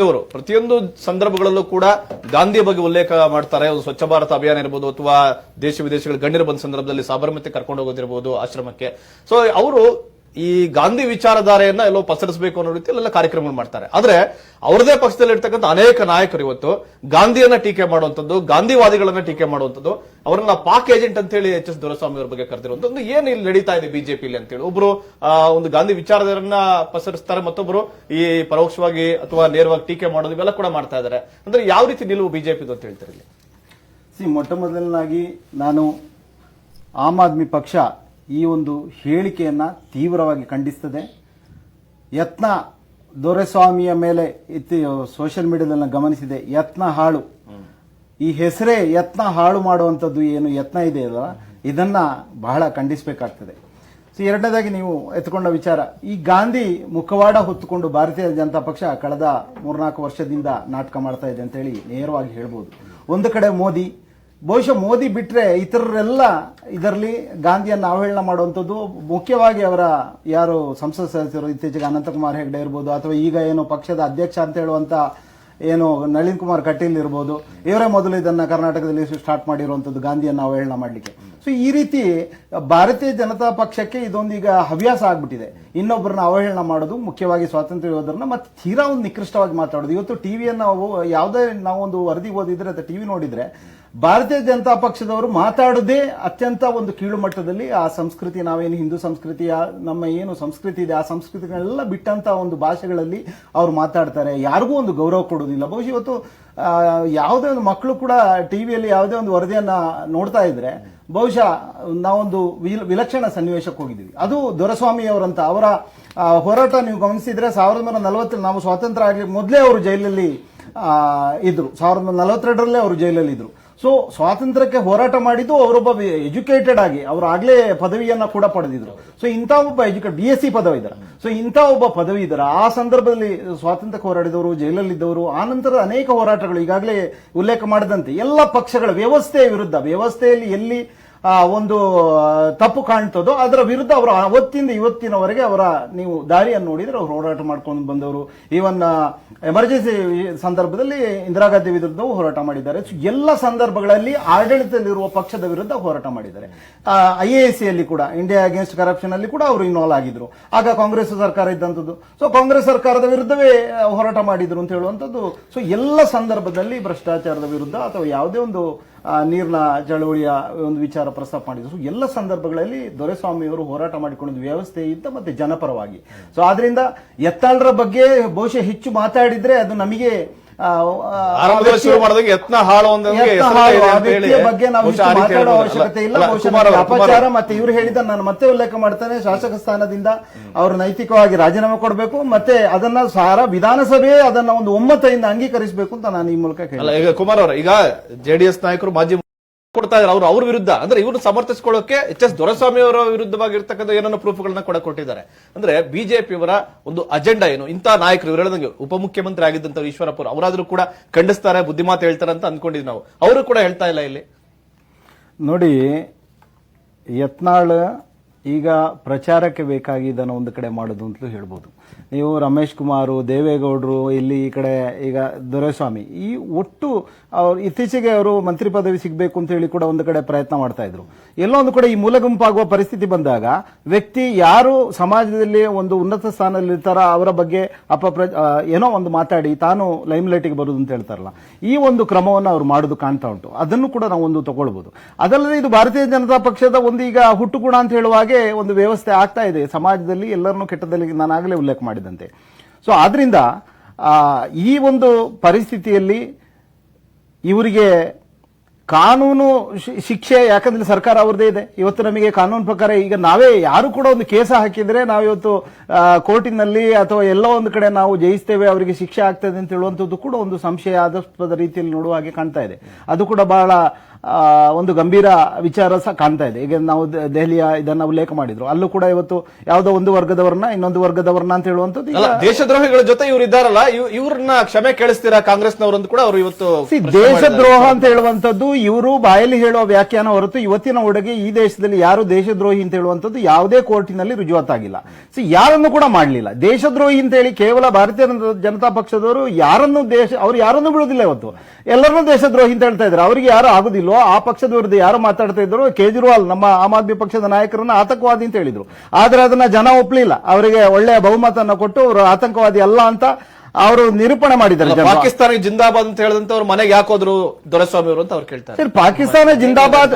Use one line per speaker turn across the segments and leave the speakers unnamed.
ಮೋದಿ ಅವರು ಪ್ರತಿಯೊಂದು ಸಂದರ್ಭಗಳಲ್ಲೂ ಕೂಡ ಗಾಂಧಿ ಬಗ್ಗೆ ಉಲ್ಲೇಖ ಮಾಡ್ತಾರೆ. ಒಂದು ಸ್ವಚ್ಛ ಭಾರತ ಅಭಿಯಾನ ಇರಬಹುದು ಅಥವಾ ದೇಶ ವಿದೇಶಗಳ ಗಣ್ಯರು ಬಂದ ಸಂದರ್ಭದಲ್ಲಿ ಸಾಬರಮತಿ ಕರ್ಕೊಂಡು ಹೋಗೋದಿರಬಹುದು ಆಶ್ರಮಕ್ಕೆ. ಸೊ ಅವರು ಈ ಗಾಂಧಿ ವಿಚಾರಧಾರೆಯನ್ನ ಎಲ್ಲೋ ಪಸರಿಸಬೇಕು ಅನ್ನೋ ರೀತಿಯಲ್ಲೆಲ್ಲ ಕಾರ್ಯಕ್ರಮಗಳು ಮಾಡ್ತಾರೆ. ಆದ್ರೆ ಅವರದೇ ಪಕ್ಷದಲ್ಲಿ ಇರ್ತಕ್ಕಂಥ ಅನೇಕ ನಾಯಕರು ಇವತ್ತು ಗಾಂಧಿಯನ್ನ ಟೀಕೆ ಮಾಡುವಂತದ್ದು, ಗಾಂಧಿವಾದಿಗಳನ್ನ ಟೀಕೆ ಮಾಡುವಂತದ್ದು, ಅವರನ್ನ ಪಾಕ್ ಏಜೆಂಟ್ ಅಂತ ಹೇಳಿ ಎಚ್ ಎಸ್ ದೊರೆಸ್ವಾಮಿ ಅವರ ಬಗ್ಗೆ ಕರೆದಿರುವಂತದ್ದು ಏನು ಇಲ್ಲಿ ನಡೀತಾ ಇದೆ ಬಿಜೆಪಿಲಿ ಅಂತ ಹೇಳಿ. ಒಬ್ರು ಒಂದು ಗಾಂಧಿ ವಿಚಾರಧಾರೆಯನ್ನ ಪಸರಿಸ್ತಾರೆ, ಮತ್ತೊಬ್ಬರು ಈ ಪರೋಕ್ಷವಾಗಿ ಅಥವಾ ನೇರವಾಗಿ ಟೀಕೆ ಮಾಡೋದು ಇವೆಲ್ಲ ಕೂಡ ಮಾಡ್ತಾ ಇದ್ದಾರೆ. ಅಂದ್ರೆ ಯಾವ ರೀತಿ ನಿಲುವು ಬಿಜೆಪಿ ಅಂತ ಹೇಳ್ತಾರೆ ಇಲ್ಲಿ?
ಮೊಟ್ಟ ಮೊದಲನಾಗಿ ನಾನು ಆಮ್ ಆದ್ಮಿ ಪಕ್ಷ ಈ ಒಂದು ಹೇಳಿಕೆಯನ್ನ ತೀವ್ರವಾಗಿ ಖಂಡಿಸ್ತದೆ. ಯತ್ನ ದೊರೆಸ್ವಾಮಿಯ ಮೇಲೆ ಸೋಷಿಯಲ್ ಮೀಡಿಯಾದಲ್ಲಿ ಗಮನಿಸಿದೆ, ಯತ್ನ ಹಾಳು, ಈ ಹೆಸರೇ ಯತ್ನ ಹಾಳು ಮಾಡುವಂಥದ್ದು ಏನು ಯತ್ನ ಇದೆ ಅಲ್ಲ, ಇದನ್ನ ಬಹಳ ಖಂಡಿಸಬೇಕಾಗ್ತದೆ. ಎರಡನೇದಾಗಿ ನೀವು ಎತ್ಕೊಂಡ ವಿಚಾರ, ಈ ಗಾಂಧಿ ಮುಖವಾಡ ಹೊತ್ತುಕೊಂಡು ಭಾರತೀಯ ಜನತಾ ಪಕ್ಷ ಕಳೆದ 3-4 ವರ್ಷದಿಂದ ನಾಟಕ ಮಾಡ್ತಾ ಇದೆ ಅಂತ ಹೇಳಿ ನೇರವಾಗಿ ಹೇಳ್ಬೋದು. ಒಂದು ಕಡೆ ಮೋದಿ, ಬಹುಶಃ ಮೋದಿ ಬಿಟ್ರೆ ಇತರರೆಲ್ಲ ಇದರಲ್ಲಿ ಗಾಂಧಿಯನ್ನು ಅವಹೇಳನ ಮಾಡುವಂಥದ್ದು, ಮುಖ್ಯವಾಗಿ ಅವರ ಯಾರು ಸಂಸತ್ ಸದಸ್ಯರು ಇತ್ತೀಚೆಗೆ ಅನಂತಕುಮಾರ್ ಹೆಗಡೆ ಇರ್ಬೋದು, ಅಥವಾ ಈಗ ಏನು ಪಕ್ಷದ ಅಧ್ಯಕ್ಷ ಅಂತ ಹೇಳುವಂತ ಏನು ನಳಿನ್ ಕುಮಾರ್ ಕಟೀಲ್ ಇರ್ಬೋದು, ಇವರೇ ಮೊದಲು ಇದನ್ನ ಕರ್ನಾಟಕದಲ್ಲಿ ಸ್ಟಾರ್ಟ್ ಮಾಡಿರುವಂತದ್ದು ಗಾಂಧಿಯನ್ನು ಅವಹೇಳನ ಮಾಡಲಿಕ್ಕೆ. ಸೊ ಈ ರೀತಿ ಭಾರತೀಯ ಜನತಾ ಪಕ್ಷಕ್ಕೆ ಇದೊಂದು ಈಗ ಹವ್ಯಾಸ ಆಗ್ಬಿಟ್ಟಿದೆ, ಇನ್ನೊಬ್ಬರನ್ನ ಅವಹೇಳನ ಮಾಡೋದು, ಮುಖ್ಯವಾಗಿ ಸ್ವಾತಂತ್ರ್ಯ ಯೋಧರನ್ನ ಮತ್ತೆ ತೀರಾ ಒಂದು ನಿಕೃಷ್ಟವಾಗಿ ಮಾತಾಡೋದು. ಇವತ್ತು ಟಿವಿಯನ್ನು ಯಾವುದೇ ನಾವೊಂದು ವರದಿ ಓದಿದ್ರೆ ಅಥವಾ ಟಿವಿ ನೋಡಿದ್ರೆ ಭಾರತೀಯ ಜನತಾ ಪಕ್ಷದವರು ಮಾತಾಡೋದೇ ಅತ್ಯಂತ ಒಂದು ಕೀಳು ಮಟ್ಟದಲ್ಲಿ ಆ ಸಂಸ್ಕೃತಿ, ನಾವೇನು ಹಿಂದೂ ಸಂಸ್ಕೃತಿಯ ನಮ್ಮ ಏನು ಸಂಸ್ಕೃತಿ ಇದೆ ಆ ಸಂಸ್ಕೃತಿಗಳೆಲ್ಲ ಬಿಟ್ಟಂತ ಒಂದು ಭಾಷೆಗಳಲ್ಲಿ ಅವ್ರು ಮಾತಾಡ್ತಾರೆ. ಯಾರಿಗೂ ಒಂದು ಗೌರವ ಕೊಡೋದಿಲ್ಲ. ಬಹುಶಃ ಇವತ್ತು ಯಾವುದೇ ಒಂದು ಮಕ್ಕಳು ಕೂಡ ಟಿವಿಯಲ್ಲಿ ಯಾವುದೇ ಒಂದು ವರದಿಯನ್ನ ನೋಡ್ತಾ ಇದ್ರೆ ಬಹುಶಃ ನಾವೊಂದು ವಿಲಕ್ಷಣ ಸನ್ನಿವೇಶಕ್ಕೆ ಹೋಗಿದ್ದೀವಿ. ಅದು ದೊರೆಸ್ವಾಮಿ ಅವರಂತ ಅವರ ಹೋರಾಟ ನೀವು ಗಮನಿಸಿದ್ರೆ 1940 ನಾವು ಸ್ವಾತಂತ್ರ್ಯ ಆಗಲಿ ಮೊದಲೇ ಅವರು ಜೈಲಲ್ಲಿ ಇದ್ರು. 1942ರಲ್ಲೇ ಅವರು ಜೈಲಲ್ಲಿ ಇದ್ರು. ಸೊ ಸ್ವಾತಂತ್ರ್ಯಕ್ಕೆ ಹೋರಾಟ ಮಾಡಿದ್ದು ಅವರೊಬ್ಬ ಎಜುಕೇಟೆಡ್ ಆಗಿ ಅವರು ಆಗ್ಲೇ ಪದವಿಯನ್ನ ಕೂಡ ಪಡೆದಿದ್ರು. ಸೊ ಇಂಥ ಒಬ್ಬ BSc ಪದವಿ ಇದ್ದಾರೆ. ಸೊ ಇಂಥ ಒಬ್ಬ ಪದವಿ ಇದ್ದಾರೆ. ಆ ಸಂದರ್ಭದಲ್ಲಿ ಸ್ವಾತಂತ್ರ್ಯಕ್ಕೆ ಹೋರಾಡಿದವರು, ಜೈಲಲ್ಲಿದ್ದವರು, ಆ ನಂತರ ಅನೇಕ ಹೋರಾಟಗಳು ಈಗಾಗಲೇ ಉಲ್ಲೇಖ ಮಾಡಿದಂತೆ ಎಲ್ಲ ಪಕ್ಷಗಳ ವ್ಯವಸ್ಥೆಯ ವಿರುದ್ಧ, ವ್ಯವಸ್ಥೆಯಲ್ಲಿ ಎಲ್ಲಿ ಒಂದು ತಪ್ಪು ಕಾಣ್ತದೋ ಅದರ ವಿರುದ್ಧ ಅವರು ಅವತ್ತಿಂದ ಇವತ್ತಿನವರೆಗೆ ಅವರ ನೀವು ದಾರಿಯನ್ನು ನೋಡಿದ್ರೆ ಅವರು ಹೋರಾಟ ಮಾಡ್ಕೊಂಡು ಬಂದವರು. ಈವನ್ ಎಮರ್ಜೆನ್ಸಿ ಸಂದರ್ಭದಲ್ಲಿ ಇಂದಿರಾ ಗಾಂಧಿ ವಿರುದ್ಧವೂ ಹೋರಾಟ ಮಾಡಿದ್ದಾರೆ. ಎಲ್ಲ ಸಂದರ್ಭಗಳಲ್ಲಿ ಆಡಳಿತದಲ್ಲಿರುವ ಪಕ್ಷದ ವಿರುದ್ಧ ಹೋರಾಟ ಮಾಡಿದ್ದಾರೆ. IAC ಯಲ್ಲಿ ಕೂಡ ಇಂಡಿಯಾ ಅಗೇನ್ಸ್ಟ್ ಕರಪ್ಷನ್ ಅಲ್ಲಿ ಕೂಡ ಅವರು ಇನ್ವಾಲ್ವ್ ಆಗಿದ್ರು. ಆಗ ಕಾಂಗ್ರೆಸ್ ಸರ್ಕಾರ ಇದ್ದಂಥದ್ದು. ಸೊ ಕಾಂಗ್ರೆಸ್ ಸರ್ಕಾರದ ವಿರುದ್ಧವೇ ಹೋರಾಟ ಮಾಡಿದ್ರು ಅಂತ ಹೇಳುವಂಥದ್ದು. ಸೊ ಎಲ್ಲ ಸಂದರ್ಭದಲ್ಲಿ ಭ್ರಷ್ಟಾಚಾರದ ವಿರುದ್ಧ ಅಥವಾ ಯಾವುದೇ ಒಂದು ನೀರಿನ ಚಳವಳಿಯ ಒಂದು ವಿಚಾರ ಪ್ರಸ್ತಾಪ ಮಾಡಿದ್ರು. ಎಲ್ಲ ಸಂದರ್ಭಗಳಲ್ಲಿ ದೊರೆಸ್ವಾಮಿಯವರು ಹೋರಾಟ ಮಾಡಿಕೊಂಡಿದ್ದು ವ್ಯವಸ್ಥೆಯಿಂದ ಮತ್ತೆ ಜನಪರವಾಗಿ. ಸೊ ಆದ್ರಿಂದ ಯತ್ನಾಳರ ಬಗ್ಗೆ ಬಹುಶಃ ಹೆಚ್ಚು ಮಾತಾಡಿದ್ರೆ ಅದು ನಮಗೆ
ಯತ್ನ ಹಾಳು
ಬಗ್ಗೆ ನಾವು ಮಾತಾಡೋ ಅವಶ್ಯಕತೆ ಇಲ್ಲ. ಅಪಚಾರ ಮತ್ತೆ ಇವರು ಹೇಳಿದ ನಾನು ಮತ್ತೆ ಉಲ್ಲೇಖ ಮಾಡ್ತೇನೆ, ಶಾಸಕ ಸ್ಥಾನದಿಂದ ಅವರು ನೈತಿಕವಾಗಿ ರಾಜೀನಾಮೆ ಕೊಡಬೇಕು, ಮತ್ತೆ ಅದನ್ನ ವಿಧಾನಸಭೆ ಅದನ್ನ ಒಂದು ಒಮ್ಮತದಿಂದ ಅಂಗೀಕರಿಸಬೇಕು ಅಂತ ನಾನು ಈ ಮೂಲಕ
ಕೇಳಿ. ಈಗ ಕುಮಾರ್ ಅವರ ಈಗ ಜೆಡಿಎಸ್ ನಾಯಕರು ಮಾಜಿ ಕೊಡ್ತಾ ಇದ್ದಾರೆ ಅವ್ರ ವಿರುದ್ಧ, ಅಂದ್ರೆ ಇವರು ಸಮರ್ಥಿಸಿಕೊಳ್ಳೋಕೆ ಎಚ್ ಎಸ್ ದೊರೆಸ್ವಾಮಿ ಅವರ ವಿರುದ್ಧವಾಗಿರ್ತಕ್ಕಂಥ ಏನನ್ನ ಪ್ರೂಫ್ಗಳನ್ನ ಕೊಟ್ಟಿದ್ದಾರೆ. ಅಂದ್ರೆ ಬಿಜೆಪಿಯವರ ಒಂದು ಅಜೆಂಡಾ ಏನು, ಇಂಥ ನಾಯಕರು ಇವರು ಹೇಳಿದಂಗೆ ಉಪಮುಖ್ಯಮಂತ್ರಿ ಆಗಿದ್ದಂತ ಈಶ್ವರಪ್ಪ ಅವರಾದ್ರೂ ಕೂಡ ಖಂಡಿಸ್ತಾರೆ, ಬುದ್ಧಿಮಾತು ಹೇಳ್ತಾರೆ ಅಂತ ಅಂದ್ಕೊಂಡಿದ್ವಿ ನಾವು. ಅವರು ಕೂಡ ಹೇಳ್ತಾ ಇಲ್ಲ. ಇಲ್ಲಿ
ನೋಡಿ, ಯತ್ನಾಳ್ ಈಗ ಪ್ರಚಾರಕ್ಕೆ ಬೇಕಾಗಿ ಇದನ್ನು ಒಂದು ಕಡೆ ಮಾಡೋದು ಅಂತಲೂ ಹೇಳ್ಬೋದು. ನೀವು ರಮೇಶ್ ಕುಮಾರ್, ದೇವೇಗೌಡರು, ಇಲ್ಲಿ ಈ ಕಡೆ ಈಗ ದೊರೆಸ್ವಾಮಿ, ಈ ಒಟ್ಟು ಅವ್ರು ಇತ್ತೀಚೆಗೆ ಅವರು ಮಂತ್ರಿ ಪದವಿ ಸಿಗಬೇಕು ಅಂತ ಹೇಳಿ ಕೂಡ ಒಂದು ಕಡೆ ಪ್ರಯತ್ನ ಮಾಡ್ತಾ ಇದ್ರು. ಎಲ್ಲೋ ಒಂದು ಕಡೆ ಈ ಮೂಲ ಗುಂಪಾಗುವ ಪರಿಸ್ಥಿತಿ ಬಂದಾಗ ವ್ಯಕ್ತಿ ಯಾರು ಸಮಾಜದಲ್ಲಿ ಒಂದು ಉನ್ನತ ಸ್ಥಾನದಲ್ಲಿ ಇರ್ತಾರ ಅವರ ಬಗ್ಗೆ ಏನೋ ಒಂದು ಮಾತಾಡಿ ತಾನು ಲೈಮ್ ಲೈಟಿಗೆ ಬರುದು ಅಂತ ಹೇಳ್ತಾರಲ್ಲ, ಈ ಒಂದು ಕ್ರಮವನ್ನು ಅವ್ರು ಮಾಡೋದು ಕಾಣ್ತಾ ಉಂಟು. ಅದನ್ನು ಕೂಡ ನಾವು ಒಂದು ತಗೊಳ್ಬಹುದು. ಅದಲ್ಲದೆ ಇದು ಭಾರತೀಯ ಜನತಾ ಪಕ್ಷದ ಒಂದು ಈಗ ಹುಟ್ಟುಗುಣ ಅಂತ ಹೇಳುವಾಗ ಒಂದು ವ್ಯವಸ್ಥೆ ಆಗ್ತಾ ಇದೆ ಸಮಾಜದಲ್ಲಿ, ಎಲ್ಲರನ್ನೂ ಕೆಟ್ಟದಲ್ಲಿ ನಾನು ಆಗಲೇ ಉಲ್ಲೇಖ ಮಾಡಿದಂತೆ. ಸೊ ಆದ್ರಿಂದ ಈ ಒಂದು ಪರಿಸ್ಥಿತಿಯಲ್ಲಿ ಇವರಿಗೆ ಕಾನೂನು ಶಿಕ್ಷೆ, ಯಾಕಂದ್ರೆ ಸರ್ಕಾರ ಅವ್ರದೇ ಇದೆ. ಇವತ್ತು ನಮಗೆ ಕಾನೂನು ಪ್ರಕಾರ ಈಗ ನಾವೇ ಯಾರು ಕೂಡ ಒಂದು ಕೇಸ ಹಾಕಿದ್ರೆ ನಾವಿವತ್ತು ಕೋರ್ಟಿನಲ್ಲಿ ಅಥವಾ ಎಲ್ಲೋ ಒಂದು ಕಡೆ ನಾವು ಜಯಿಸ್ತೇವೆ, ಅವರಿಗೆ ಶಿಕ್ಷೆ ಆಗ್ತದೆ ಅಂತ ಹೇಳುವಂಥದ್ದು ಕೂಡ ಒಂದು ಸಂಶಯಾಸ್ಪದ ರೀತಿಯಲ್ಲಿ ನೋಡುವ ಹಾಗೆ ಕಾಣ್ತಾ ಇದೆ. ಅದು ಕೂಡ ಬಹಳ ಒಂದು ಗಂಭೀರ ವಿಚಾರ ಸಹ ಕಾಣ್ತಾ ಇದೆ. ಈಗ ನಾವು ದೆಹಲಿಯ ಇದನ್ನ ಉಲ್ಲೇಖ ಮಾಡಿದ್ರು, ಅಲ್ಲೂ ಕೂಡ ಇವತ್ತು ಯಾವುದೋ ಒಂದು ವರ್ಗದವರನ್ನ ಇನ್ನೊಂದು ವರ್ಗದವರನ್ನ ಅಂತ ಹೇಳುವಂಥದ್ದು
ಅಲ್ಲ, ದೇಶದ್ರೋಹಿಗಳ ಜೊತೆ ಇವ್ರು ಇದ್ದಾರಲ್ಲ, ಇವ್ರನ್ನ ಕ್ಷಮೆ ಕೇಳಿಸ್ತೀರಾ ಕಾಂಗ್ರೆಸ್ನವರಂದು ಕೂಡ ಅವರು ಇವತ್ತು
ದೇಶದ್ರೋಹ ಅಂತ ಹೇಳುವಂಥದ್ದು ಇವರು ಬಾಯಲ್ಲಿ ಹೇಳುವ ವ್ಯಾಖ್ಯಾನ ಹೊರತು ಇವತ್ತಿನ ಒಳಗೆ ಈ ದೇಶದಲ್ಲಿ ಯಾರು ದೇಶದ್ರೋಹಿ ಅಂತ ಹೇಳುವಂಥದ್ದು ಯಾವುದೇ ಕೋರ್ಟಿನಲ್ಲಿ ರುಜುವಾತಾಗಿಲ್ಲ. ಯಾರನ್ನು ಕೂಡ ಮಾಡಲಿಲ್ಲ. ದೇಶದ್ರೋಹಿ ಅಂತ ಹೇಳಿ ಕೇವಲ ಭಾರತೀಯ ಜನತಾ ಪಕ್ಷದವರು ಅವ್ರು ಯಾರನ್ನು ಬಿಡುವುದಿಲ್ಲ. ಇವತ್ತು ಎಲ್ಲರನ್ನೂ ದೇಶದ್ರೋಹಿ ಅಂತ ಹೇಳ್ತಾ ಇದ್ದಾರೆ. ಅವರಿಗೆ ಯಾರು ಆಗುದಿಲ್ಲ, ಆ ಪಕ್ಷದ ವಿರುದ್ಧ ಯಾರು ಮಾತಾಡ್ತಾ ಇದ್ರು, ಕೇಜ್ರಿವಾಲ್ ನಮ್ಮ ಆಮ್ ಆದ್ಮಿ ಪಕ್ಷದ ನಾಯಕರನ್ನ ಆತಂಕವಾದಿ ಅಂತ ಹೇಳಿದ್ರು. ಆದ್ರೆ ಅದನ್ನ ಜನ ಒಪ್ಪಲಿಲ್ಲ. ಅವರಿಗೆ ಒಳ್ಳೆಯ ಬಹುಮತನ ಕೊಟ್ಟು ಅವರು ಆತಂಕವಾದಿ ಅಲ್ಲ ಅಂತ ಅವರು ನಿರೂಪಣೆ ಮಾಡಿದ್ದಾರೆ.
ಪಾಕಿಸ್ತಾನ ಜಿಂದಾಬಾದ್ ಅಂತ ಹೇಳಿದಂತ ಅವ್ರ ಮನೆಗೆ ಯಾಕೋದ್ರು ದೊರೆಸ್ವಾಮಿ ಅವರು ಅಂತ ಅವ್ರು ಕೇಳ್ತಾರೆ.
ಸರ್, ಪಾಕಿಸ್ತಾನ ಜಿಂದಾಬಾದ್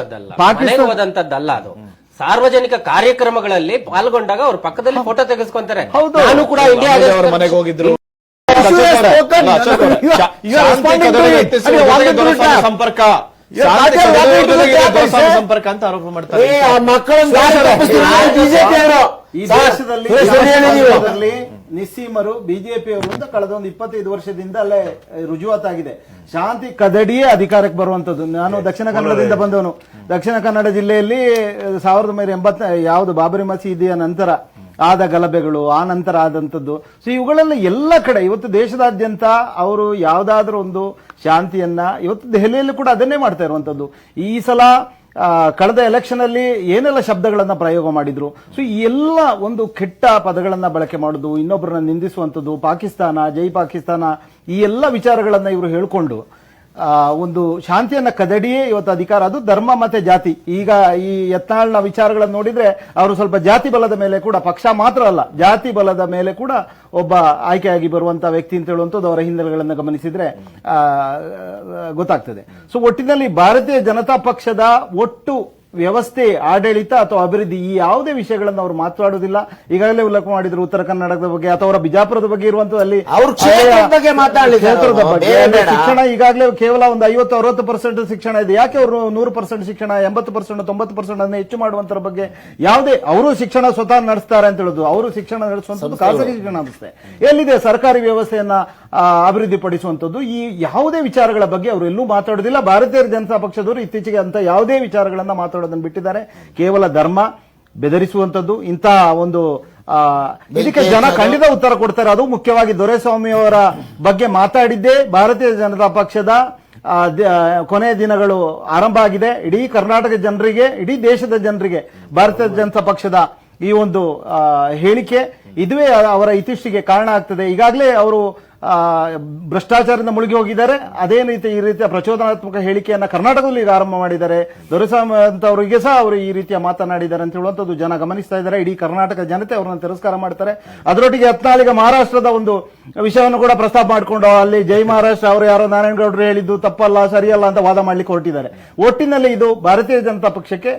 ಹೋದಂತದ್ದಲ್ಲ, ಅದು ಸಾರ್ವಜನಿಕ ಕಾರ್ಯಕ್ರಮಗಳಲ್ಲಿ ಪಾಲ್ಗೊಂಡಾಗ ಅವ್ರ ಪಕ್ಕದಲ್ಲಿ ಫೋಟೋ ತೆಗೆಸ್ಕೊಂತಾರೆ.
ಹೌದು,
ನಾನು ಕೂಡ ಇಂಡಿಯಾ
ಅವ್ರ ಮನೆಗೆ ಹೋಗಿದ್ರು. ಸಂಪರ್ಕ ಸಂಪರ್ಕ ಅಂತ ಆರೋಪ ಮಾಡ್ತಾರೆ.
ಈ ದೇಶದಲ್ಲಿ ನಿಸ್ಸೀಮರು ಬಿಜೆಪಿಯವರು ಅಂತ ಕಳೆದ ಒಂದು 25 ವರ್ಷದಿಂದ ಅಲ್ಲೇ ರುಜುವಾತಾಗಿದೆ. ಶಾಂತಿ ಕದಡಿಯೇ ಅಧಿಕಾರಕ್ಕೆ ಬರುವಂತದ್ದು. ನಾನು ದಕ್ಷಿಣ ಕನ್ನಡದಿಂದ ಬಂದವನು. ದಕ್ಷಿಣ ಕನ್ನಡ ಜಿಲ್ಲೆಯಲ್ಲಿ 1980 ಯಾವುದು ಬಾಬರಿ ಮಸೀದಿಯ ನಂತರ ಆದ ಗಲಭೆಗಳು, ಆ ನಂತರ ಆದಂತದ್ದು, ಸೊ ಇವುಗಳೆಲ್ಲ ಎಲ್ಲ ಕಡೆ ಇವತ್ತು ದೇಶದಾದ್ಯಂತ ಅವರು ಯಾವುದಾದ್ರೂ ಒಂದು ಶಾಂತಿಯನ್ನ, ಇವತ್ತು ದೆಹಲಿಯಲ್ಲಿ ಕೂಡ ಅದನ್ನೇ ಮಾಡ್ತಾ ಇರುವಂತದ್ದು. ಈ ಸಲ ಕಳೆದ ಎಲೆಕ್ಷನ್ ಅಲ್ಲಿ ಏನೆಲ್ಲ ಶಬ್ದಗಳನ್ನ ಪ್ರಯೋಗ ಮಾಡಿದ್ರು. ಸೊ ಈ ಎಲ್ಲ ಒಂದು ಕೆಟ್ಟ ಪದಗಳನ್ನ ಬಳಕೆ ಮಾಡುದು, ಇನ್ನೊಬ್ಬರನ್ನ ನಿಂದಿಸುವಂತದ್ದು, ಪಾಕಿಸ್ತಾನ, ಜೈ ಪಾಕಿಸ್ತಾನ, ಈ ಎಲ್ಲ ವಿಚಾರಗಳನ್ನ ಇವರು ಹೇಳ್ಕೊಂಡು ಒಂದು ಶಾಂತಿಯನ್ನ ಕದಡಿಯೇ ಇವತ್ತು ಅಧಿಕಾರ, ಅದು ಧರ್ಮ ಮತ್ತೆ ಜಾತಿ. ಈಗ ಈ ಯತ್ನಾಳ್ನ ವಿಚಾರಗಳನ್ನು ನೋಡಿದ್ರೆ ಅವರು ಸ್ವಲ್ಪ ಜಾತಿ ಬಲದ ಮೇಲೆ ಕೂಡ, ಪಕ್ಷ ಮಾತ್ರ ಅಲ್ಲ ಜಾತಿ ಬಲದ ಮೇಲೆ ಕೂಡ ಒಬ್ಬ ಆಯ್ಕೆಯಾಗಿ ಬರುವಂತಹ ವ್ಯಕ್ತಿ ಅಂತ ಹೇಳುವಂಥದ್ದು ಅವರ ಹಿನ್ನೆಲೆಗಳನ್ನು ಗಮನಿಸಿದ್ರೆ ಗೊತ್ತಾಗ್ತದೆ. ಸೊ ಒಟ್ಟಿನಲ್ಲಿ ಭಾರತೀಯ ಜನತಾ ಪಕ್ಷದ ಒಟ್ಟು ವ್ಯವಸ್ಥೆ, ಆಡಳಿತ ಅಥವಾ ಅಭಿವೃದ್ಧಿ, ಈ ಯಾವುದೇ ವಿಷಯಗಳನ್ನು ಅವರು ಮಾತನಾಡುವುದಿಲ್ಲ. ಈಗಾಗಲೇ ಉಲ್ಲೇಖ ಮಾಡಿದ್ರು ಉತ್ತರ ಕನ್ನಡದ ಬಗ್ಗೆ ಅಥವಾ ಅವರ ಬಿಜಾಪುರದ ಬಗ್ಗೆ ಇರುವಂತದ್ದು. ಕ್ಷೇತ್ರದ ಬಗ್ಗೆ ಶಿಕ್ಷಣ ಈಗಾಗಲೇ ಕೇವಲ ಒಂದು 50-60% ಶಿಕ್ಷಣ ಇದೆ. ಯಾಕೆ ಅವರು 100% ಶಿಕ್ಷಣ, 80%, 90% ಅನ್ನು ಹೆಚ್ಚು ಮಾಡುವಂತರ ಬಗ್ಗೆ ಯಾವುದೇ, ಅವರು ಶಿಕ್ಷಣ ಸ್ವತಃ ನಡೆಸ್ತಾರೆ ಅಂತ ಹೇಳುದು. ಅವರು ಶಿಕ್ಷಣ ನಡೆಸುವಂತದ್ದು ಖಾಸಗಿ ಶಿಕ್ಷಣ ಸಂಸ್ಥೆ. ಎಲ್ಲಿದೆ ಸರ್ಕಾರಿ ವ್ಯವಸ್ಥೆಯನ್ನ ಅಭಿವೃದ್ಧಿ ಪಡಿಸುವಂತದ್ದು? ಈ ಯಾವುದೇ ವಿಚಾರಗಳ ಬಗ್ಗೆ ಅವರು ಎಲ್ಲೂ ಮಾತಾಡುವುದಿಲ್ಲ. ಭಾರತೀಯ ಜನತಾ ಪಕ್ಷದವರು ಇತ್ತೀಚೆಗೆ ಅಂತ ಯಾವುದೇ ವಿಚಾರಗಳನ್ನ ಮಾತಾಡೋದನ್ನು ಬಿಟ್ಟಿದ್ದಾರೆ. ಕೇವಲ ಧರ್ಮ ಬೆದರಿಸುವಂತದ್ದು, ಇಂತಹ ಒಂದು ಇದಕ್ಕೆ ಜನ ಖಂಡಿತ ಉತ್ತರ ಕೊಡ್ತಾರೆ. ಅದು ಮುಖ್ಯವಾಗಿ ದೊರೆಸ್ವಾಮಿಯವರ ಬಗ್ಗೆ ಮಾತಾಡಿದ್ದೇ ಭಾರತೀಯ ಜನತಾ ಪಕ್ಷದ ಕೊನೆಯ ದಿನಗಳು ಆರಂಭ ಆಗಿದೆ. ಇಡೀ ಕರ್ನಾಟಕ ಜನರಿಗೆ, ಇಡೀ ದೇಶದ ಜನರಿಗೆ ಭಾರತೀಯ ಜನತಾ ಪಕ್ಷದ ಈ ಒಂದು ಹೇಳಿಕೆ ಇದುವೇ ಅವರ ಇತಿಷ್ಟಿಗೆ ಕಾರಣ ಆಗ್ತದೆ. ಈಗಾಗಲೇ ಅವರು ಭ್ರಷ್ಟಾಚಾರದಿಂದ ಮುಳುಗಿ ಹೋಗಿದ್ದಾರೆ. ಅದೇ ರೀತಿ ಈ ರೀತಿಯ ಪ್ರಚೋದನಾತ್ಮಕ ಹೇಳಿಕೆಯನ್ನ ಕರ್ನಾಟಕದಲ್ಲಿ ಈಗ ಆರಂಭ ಮಾಡಿದ್ದಾರೆ. ದೊರೆಸ್ವಾಮಿ ಅಂತವರಿಗೆ ಸಹ ಅವರು ಈ ರೀತಿಯ ಮಾತನಾಡಿದ್ದಾರೆ ಅಂತ ಹೇಳುವಂತದ್ದು ಜನ ಗಮನಿಸ್ತಾ ಇದ್ದಾರೆ. ಇಡೀ ಕರ್ನಾಟಕ ಜನತೆ ಅವರನ್ನು ತಿರಸ್ಕಾರ ಮಾಡ್ತಾರೆ. ಅದರೊಟ್ಟಿಗೆ ಯತ್ನಾಳಿಗ ಮಹಾರಾಷ್ಟ್ರದ ಒಂದು ವಿಷಯವನ್ನು ಕೂಡ ಪ್ರಸ್ತಾಪ ಮಾಡಿಕೊಂಡು ಅಲ್ಲಿ ಜೈ ಮಹಾರಾಷ್ಟ್ರ ಅವರು ಯಾರೋ ನಾರಾಯಣಗೌಡರು ಹೇಳಿದ್ದು ತಪ್ಪಲ್ಲ, ಸರಿಯಲ್ಲ ಅಂತ ವಾದ ಮಾಡ್ಲಿಕ್ಕೆ ಹೊರಟಿದ್ದಾರೆ. ಒಟ್ಟಿನಲ್ಲಿ ಇದು ಭಾರತೀಯ ಜನತಾ ಪಕ್ಷಕ್ಕೆ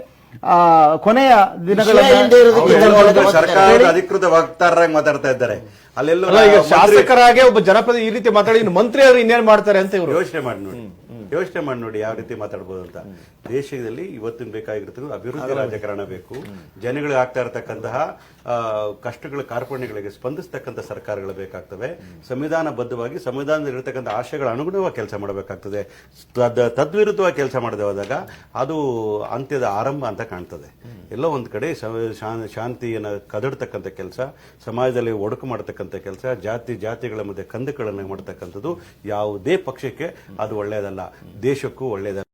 ಕೊನೆಯ ದಿನಗಳಲ್ಲಿ
ಸರ್ಕಾರದ ಅಧಿಕೃತ ವಕ್ತಾರರಾಗಿ ಮಾತಾಡ್ತಾ ಇದ್ದಾರೆ. ಅಲ್ಲೆಲ್ಲೋ
ಶಾಸಕರಾಗೆ ಒಬ್ಬ ಜನಪದ ಈ ರೀತಿ ಮಾತಾಡಿ ಮಂತ್ರಿ ಅವರು ಇನ್ನೇನ್ ಮಾಡ್ತಾರೆ ಅಂತ ಇವರು
ಯೋಚನೆ ಮಾಡಿ ನೋಡಿ ಯಾವ ರೀತಿ ಮಾತಾಡಬಹುದು ಅಂತ. ದೇಶದಲ್ಲಿ ಇವತ್ತಿನ ಬೇಕಾಗಿರ್ತಕ್ಕಂಥ ಅಭಿವೃದ್ಧಿ ರಾಜಕಾರಣ ಬೇಕು. ಜನಗಳಿಗೆ ಆಗ್ತಾ ಇರತಕ್ಕಂತಹ ಕಷ್ಟಗಳ ಕಾರ್ಪಣ್ಯಗಳಿಗೆ ಸ್ಪಂದಿಸತಕ್ಕಂಥ ಸರ್ಕಾರಗಳು ಬೇಕಾಗ್ತವೆ. ಸಂವಿಧಾನಬದ್ಧವಾಗಿ ಸಂವಿಧಾನದಲ್ಲಿರತಕ್ಕಂಥ ಆಶಯಗಳ ಅನುಗುಣವಾಗಿ ಕೆಲಸ ಮಾಡಬೇಕಾಗ್ತದೆ. ತದ್ವಿರುದ್ಧವಾಗಿ ಕೆಲಸ ಮಾಡದೆ ಹೋದಾಗ ಅದು ಅಂತ್ಯದ ಆರಂಭ ಅಂತ ಕಾಣ್ತದೆ. ಎಲ್ಲೋ ಒಂದು ಕಡೆ ಶಾಂತಿಯನ್ನು ಕದಡ್ತಕ್ಕಂಥ ಕೆಲಸ, ಸಮಾಜದಲ್ಲಿ ಒಡಕು ಮಾಡತಕ್ಕಂಥ ಕೆಲಸ, ಜಾತಿಗಳ ಮಧ್ಯೆ ಕಂದಕಗಳನ್ನು ಮಾಡತಕ್ಕಂಥದ್ದು ಯಾವುದೇ ಪಕ್ಷಕ್ಕೆ ಅದು ಒಳ್ಳೆಯದಲ್ಲ, ದೇಶಕ್ಕೂ ಒಳ್ಳೆಯದಲ್ಲ.